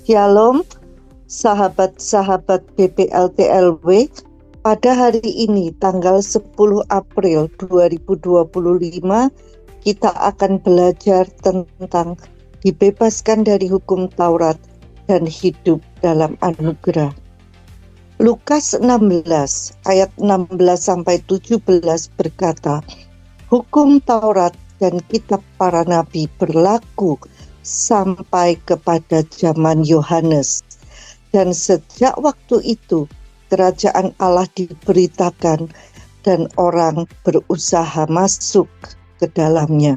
Shalom, sahabat-sahabat BPLTLW. Pada hari ini, tanggal 10 April 2025, kita akan belajar tentang dibebaskan dari hukum Taurat dan hidup dalam anugerah. Lukas 16 ayat 16-17 berkata, hukum Taurat dan kitab para nabi berlaku sampai kepada zaman Yohanes. Dan sejak waktu itu, kerajaan Allah diberitakan dan orang berusaha masuk ke dalamnya.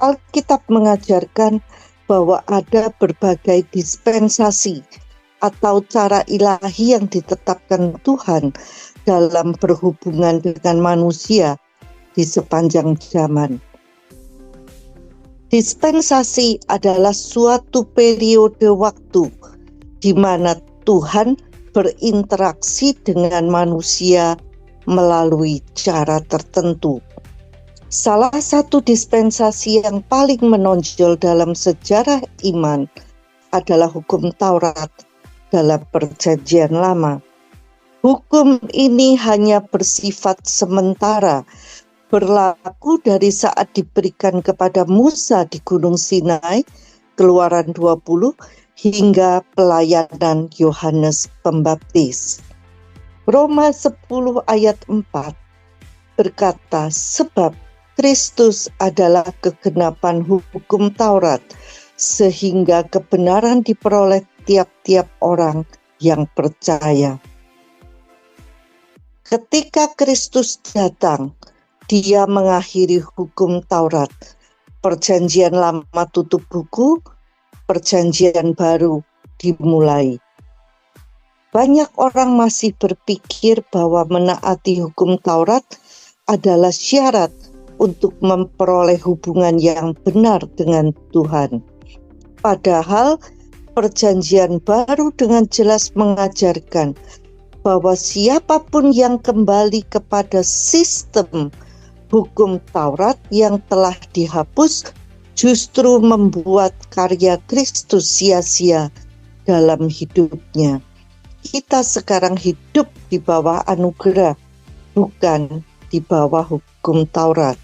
Alkitab mengajarkan bahwa ada berbagai dispensasi atau cara ilahi yang ditetapkan Tuhan dalam berhubungan dengan manusia di sepanjang zaman. Dispensasi adalah suatu periode waktu di mana Tuhan berinteraksi dengan manusia melalui cara tertentu. Salah satu dispensasi yang paling menonjol dalam sejarah iman adalah hukum Taurat dalam Perjanjian Lama. Hukum ini hanya bersifat sementara, berlaku dari saat diberikan kepada Musa di Gunung Sinai, Keluaran 20, hingga pelayanan Yohanes Pembaptis. Roma 10 ayat 4 berkata, sebab Kristus adalah kegenapan hukum Taurat, sehingga kebenaran diperoleh tiap-tiap orang yang percaya. Ketika Kristus datang, Dia mengakhiri hukum Taurat. Perjanjian Lama tutup buku, Perjanjian Baru dimulai. Banyak orang masih berpikir bahwa menaati hukum Taurat adalah syarat untuk memperoleh hubungan yang benar dengan Tuhan. Padahal Perjanjian Baru dengan jelas mengajarkan bahwa siapapun yang kembali kepada sistem hukum Taurat yang telah dihapus justru membuat karya Kristus sia-sia dalam hidupnya. Kita sekarang hidup di bawah anugerah, bukan di bawah hukum Taurat.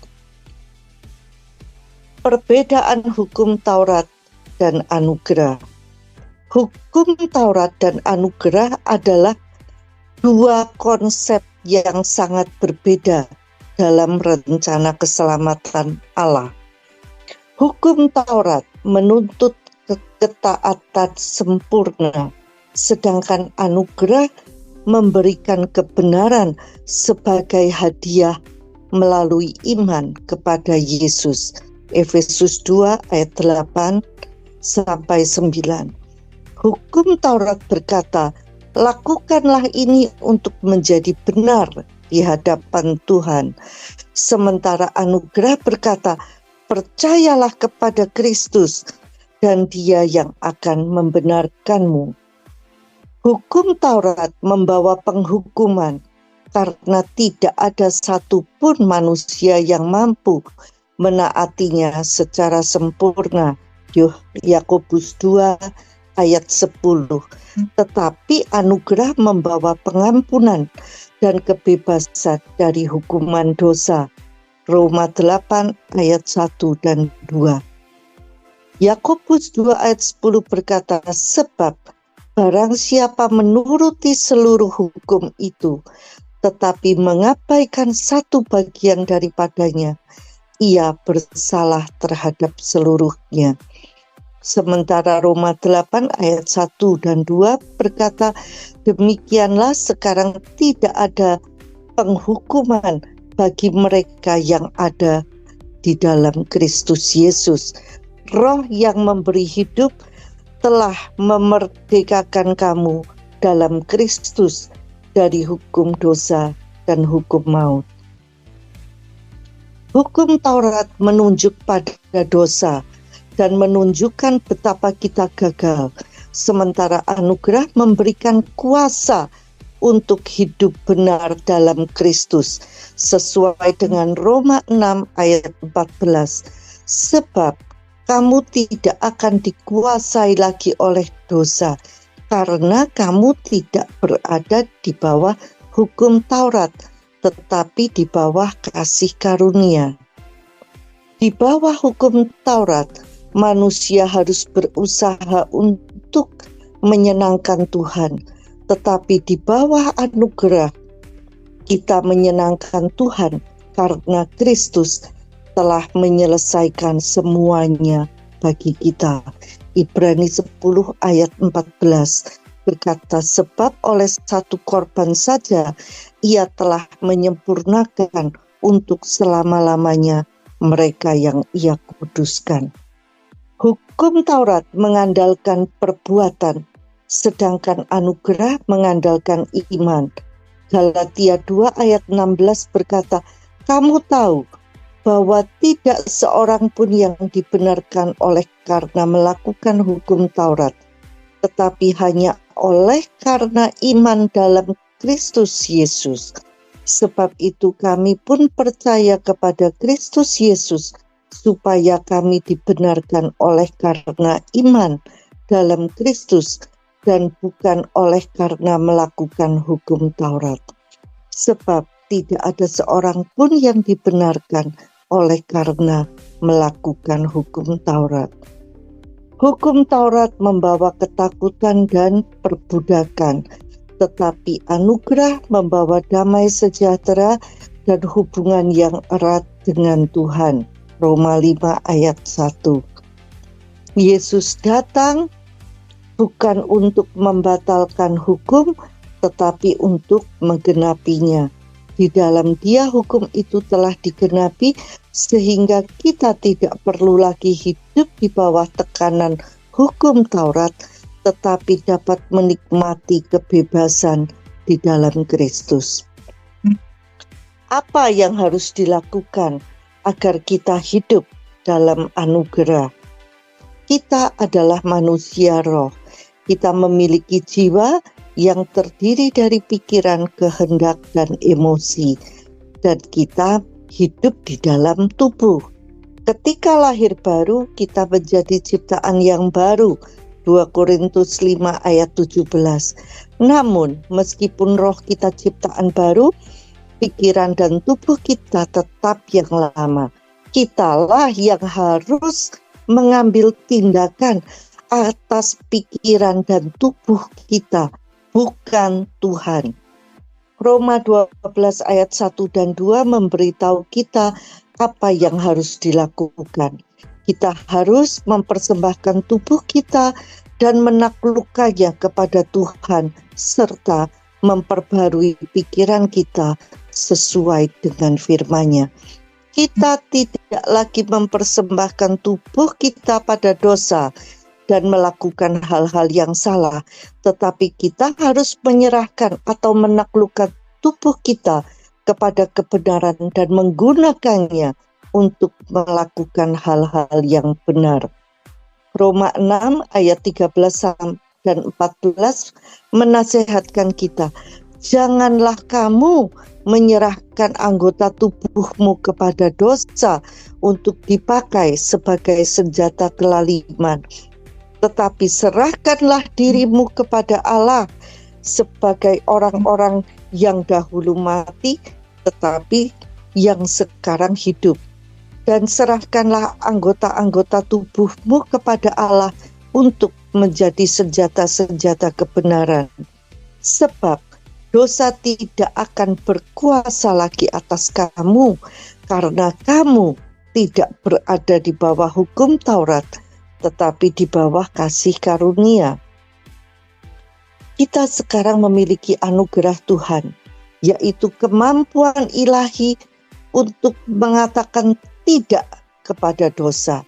Perbedaan hukum Taurat dan anugerah. Hukum Taurat dan anugerah adalah dua konsep yang sangat berbeda dalam rencana keselamatan Allah. Hukum Taurat menuntut ketaatan sempurna, sedangkan anugerah memberikan kebenaran sebagai hadiah melalui iman kepada Yesus. Efesus 2 ayat 8-9. Hukum Taurat berkata, lakukanlah ini untuk menjadi benar di hadapan Tuhan. Sementara anugerah berkata, percayalah kepada Kristus dan Dia yang akan membenarkanmu. Hukum Taurat membawa penghukuman karena tidak ada satupun manusia yang mampu menaatinya secara sempurna. Yakobus 2 ayat 10. Tetapi anugerah membawa pengampunan dan kebebasan dari hukuman dosa. Roma 8 ayat 1 dan 2. Yakobus 2 ayat 10 berkata, sebab barang siapa menuruti seluruh hukum itu, tetapi mengabaikan satu bagian daripadanya, ia bersalah terhadap seluruhnya. Sementara Roma 8 ayat 1 dan 2 berkata, demikianlah sekarang tidak ada penghukuman bagi mereka yang ada di dalam Kristus Yesus. Roh yang memberi hidup telah memerdekakan kamu dalam Kristus dari hukum dosa dan hukum maut. Hukum Taurat menunjuk pada dosa dan menunjukkan betapa kita gagal, sementara anugerah memberikan kuasa untuk hidup benar dalam Kristus, sesuai dengan Roma 6 ayat 14. Sebab kamu tidak akan dikuasai lagi oleh dosa, karena kamu tidak berada di bawah hukum Taurat, tetapi di bawah kasih karunia. Di bawah hukum Taurat, manusia harus berusaha untuk menyenangkan Tuhan, tetapi di bawah anugerah, kita menyenangkan Tuhan karena Kristus telah menyelesaikan semuanya bagi kita. Ibrani 10 ayat 14 berkata, sebab oleh satu korban saja ia telah menyempurnakan untuk selama-lamanya mereka yang ia kuduskan. Hukum Taurat mengandalkan perbuatan, sedangkan anugerah mengandalkan iman. Galatia 2 ayat 16 berkata, kamu tahu bahwa tidak seorang pun yang dibenarkan oleh karena melakukan hukum Taurat, tetapi hanya oleh karena iman dalam Kristus Yesus. Sebab itu kami pun percaya kepada Kristus Yesus, supaya kami dibenarkan oleh karena iman dalam Kristus dan bukan oleh karena melakukan hukum Taurat. Sebab tidak ada seorang pun yang dibenarkan oleh karena melakukan hukum Taurat. Hukum Taurat membawa ketakutan dan perbudakan, tetapi anugerah membawa damai sejahtera dan hubungan yang erat dengan Tuhan. Roma 5 ayat 1. Yesus datang bukan untuk membatalkan hukum, tetapi untuk menggenapinya. Di dalam Dia hukum itu telah digenapi, sehingga kita tidak perlu lagi hidup di bawah tekanan hukum Taurat, tetapi dapat menikmati kebebasan di dalam Kristus. Apa yang harus dilakukan agar kita hidup dalam anugerah? Kita adalah manusia roh. Kita memiliki jiwa yang terdiri dari pikiran, kehendak, dan emosi. Dan kita hidup di dalam tubuh. Ketika lahir baru, kita menjadi ciptaan yang baru. 2 Korintus 5 ayat 17. Namun, meskipun roh kita ciptaan baru, pikiran dan tubuh kita tetap yang lama. Kitalah yang harus mengambil tindakan atas pikiran dan tubuh kita, bukan Tuhan. Roma 12 ayat 1 dan 2 memberitahu kita apa yang harus dilakukan. Kita harus mempersembahkan tubuh kita dan menaklukkannya kepada Tuhan, serta memperbarui pikiran kita sesuai dengan firman-Nya. Kita tidak lagi mempersembahkan tubuh kita pada dosa dan melakukan hal-hal yang salah, tetapi kita harus menyerahkan atau menaklukkan tubuh kita kepada kebenaran dan menggunakannya untuk melakukan hal-hal yang benar. Roma 6 ayat 13 dan 14 menasihatkan kita, janganlah kamu menyerahkan anggota tubuhmu kepada dosa untuk dipakai sebagai senjata kelaliman, tetapi serahkanlah dirimu kepada Allah sebagai orang-orang yang dahulu mati, tetapi yang sekarang hidup. Dan serahkanlah anggota-anggota tubuhmu kepada Allah untuk menjadi senjata-senjata kebenaran. Sebab dosa tidak akan berkuasa lagi atas kamu, karena kamu tidak berada di bawah hukum Taurat, tetapi di bawah kasih karunia. Kita sekarang memiliki anugerah Tuhan, yaitu kemampuan ilahi untuk mengatakan tidak kepada dosa.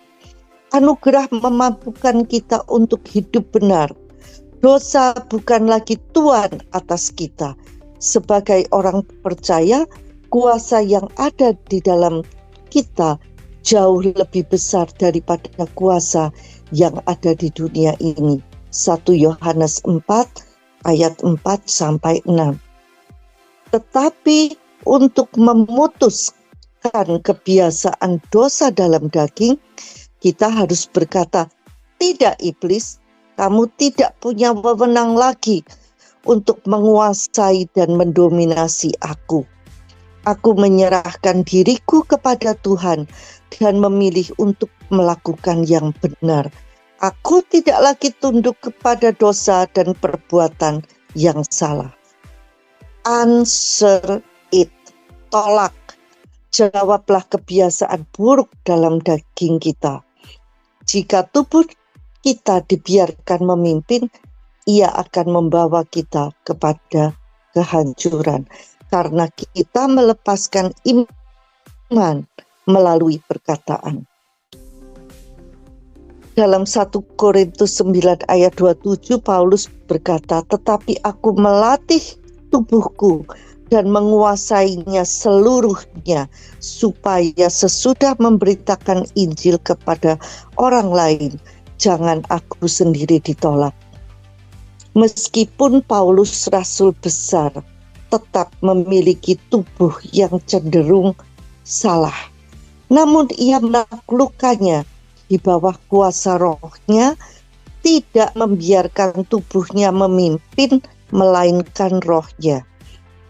Anugerah memampukan kita untuk hidup benar. Dosa bukan lagi tuan atas kita. Sebagai orang percaya, kuasa yang ada di dalam kita jauh lebih besar daripada kuasa yang ada di dunia ini. 1 Yohanes 4 ayat 4-6. Tetapi untuk memutuskan kebiasaan dosa dalam daging, Kita harus berkata, "Tidak, iblis, kamu tidak punya wewenang lagi untuk menguasai dan mendominasi aku. Aku menyerahkan diriku kepada Tuhan dan memilih untuk melakukan yang benar. Aku tidak lagi tunduk kepada dosa dan perbuatan yang salah." Answer it. Tolak. Jawablah kebiasaan buruk dalam daging kita. Jika tubuh kita dibiarkan memimpin, ia akan membawa kita kepada kehancuran. Karena kita melepaskan iman melalui perkataan. Dalam 1 Korintus 9 ayat 27, Paulus berkata, "Tetapi aku melatih tubuhku dan menguasainya seluruhnya, supaya sesudah memberitakan Injil kepada orang lain, jangan aku sendiri ditolak." Meskipun Paulus rasul besar, tetap memiliki tubuh yang cenderung salah. Namun ia menaklukkannya di bawah kuasa rohnya, tidak membiarkan tubuhnya memimpin, melainkan rohnya.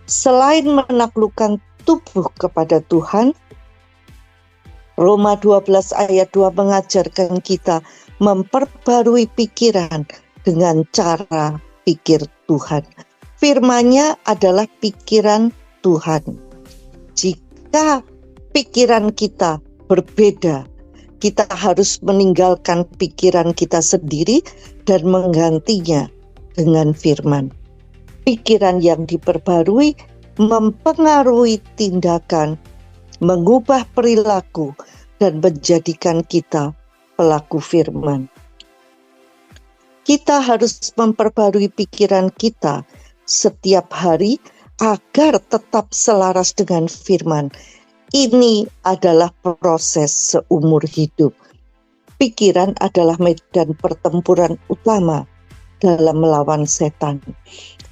Selain menaklukkan tubuh kepada Tuhan, Roma 12 ayat 2 mengajarkan kita memperbarui pikiran dengan cara pikir Tuhan. Firman-Nya adalah pikiran Tuhan. Jika pikiran kita berbeda, kita harus meninggalkan pikiran kita sendiri dan menggantinya dengan firman. Pikiran yang diperbarui mempengaruhi tindakan, mengubah perilaku, dan menjadikan kita pelaku firman. Kita harus memperbarui pikiran kita setiap hari agar tetap selaras dengan firman. Ini adalah proses seumur hidup. Pikiran adalah medan pertempuran utama dalam melawan setan.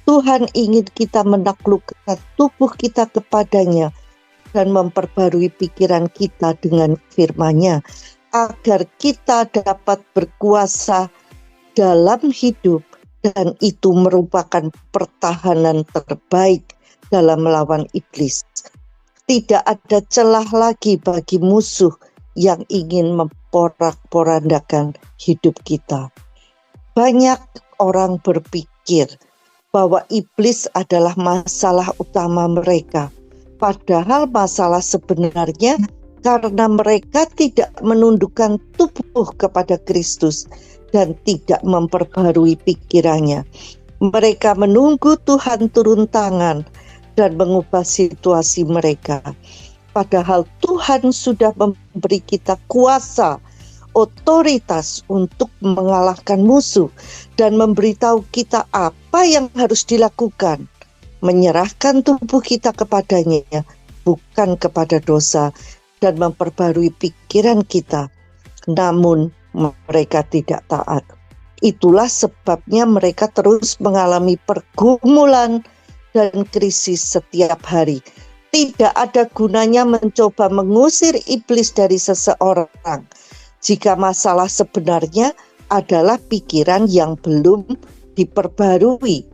Tuhan ingin kita menaklukkan tubuh kita kepadanya dan memperbarui pikiran kita dengan firman-Nya agar kita dapat berkuasa dalam hidup, dan itu merupakan pertahanan terbaik dalam melawan iblis. Tidak ada celah lagi bagi musuh yang ingin memporak-porandakan hidup kita. Banyak orang berpikir bahwa iblis adalah masalah utama mereka, padahal masalah sebenarnya karena mereka tidak menundukkan tubuh kepada Kristus dan tidak memperbarui pikirannya. Mereka menunggu Tuhan turun tangan dan mengubah situasi mereka. Padahal Tuhan sudah memberi kita kuasa, otoritas untuk mengalahkan musuh dan memberitahu kita apa yang harus dilakukan. Menyerahkan tubuh kita kepadanya, bukan kepada dosa, dan memperbarui pikiran kita. Namun mereka tidak taat. Itulah sebabnya mereka terus mengalami pergumulan dan krisis setiap hari. Tidak ada gunanya mencoba mengusir iblis dari seseorang jika masalah sebenarnya adalah pikiran yang belum diperbarui.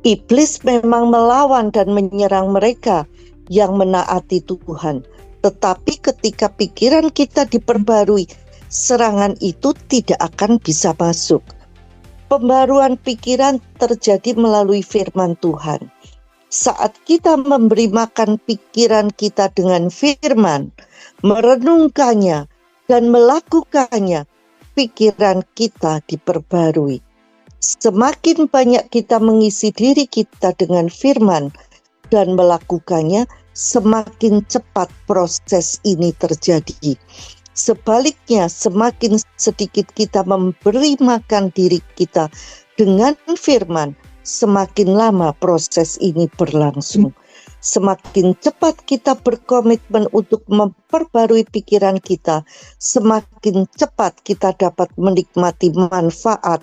Iblis memang melawan dan menyerang mereka yang menaati Tuhan. Tetapi ketika pikiran kita diperbarui, serangan itu tidak akan bisa masuk. Pembaruan pikiran terjadi melalui firman Tuhan. Saat kita memberi makan pikiran kita dengan firman, merenungkannya dan melakukannya, pikiran kita diperbarui. Semakin banyak kita mengisi diri kita dengan firman dan melakukannya, semakin cepat proses ini terjadi. Sebaliknya, semakin sedikit kita memberi makan diri kita dengan firman, semakin lama proses ini berlangsung. Semakin cepat kita berkomitmen untuk memperbarui pikiran kita, semakin cepat kita dapat menikmati manfaat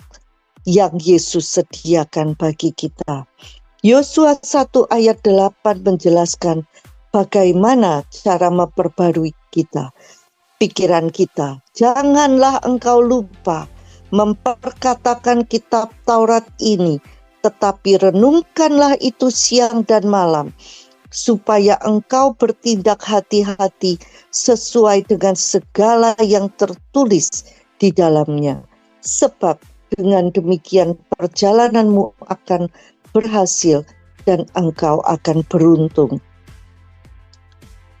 yang Yesus sediakan bagi kita. Yosua 1 ayat 8 menjelaskan bagaimana cara memperbarui kita. pikiran kita. Janganlah engkau lupa memperkatakan kitab Taurat ini, tetapi renungkanlah itu siang dan malam, supaya engkau bertindak hati-hati sesuai dengan segala yang tertulis di dalamnya. Sebab dengan demikian perjalananmu akan berhasil dan engkau akan beruntung.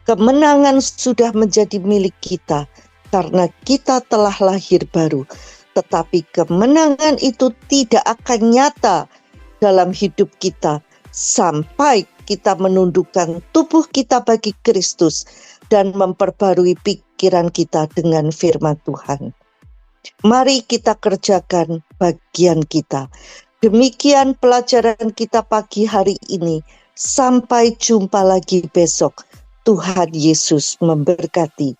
Kemenangan sudah menjadi milik kita karena kita telah lahir baru. Tetapi kemenangan itu tidak akan nyata dalam hidup kita sampai kita menundukkan tubuh kita bagi Kristus dan memperbarui pikiran kita dengan firman Tuhan. Mari kita kerjakan bagian kita. Demikian pelajaran kita pagi hari ini. Sampai jumpa lagi besok. Tuhan Yesus memberkati.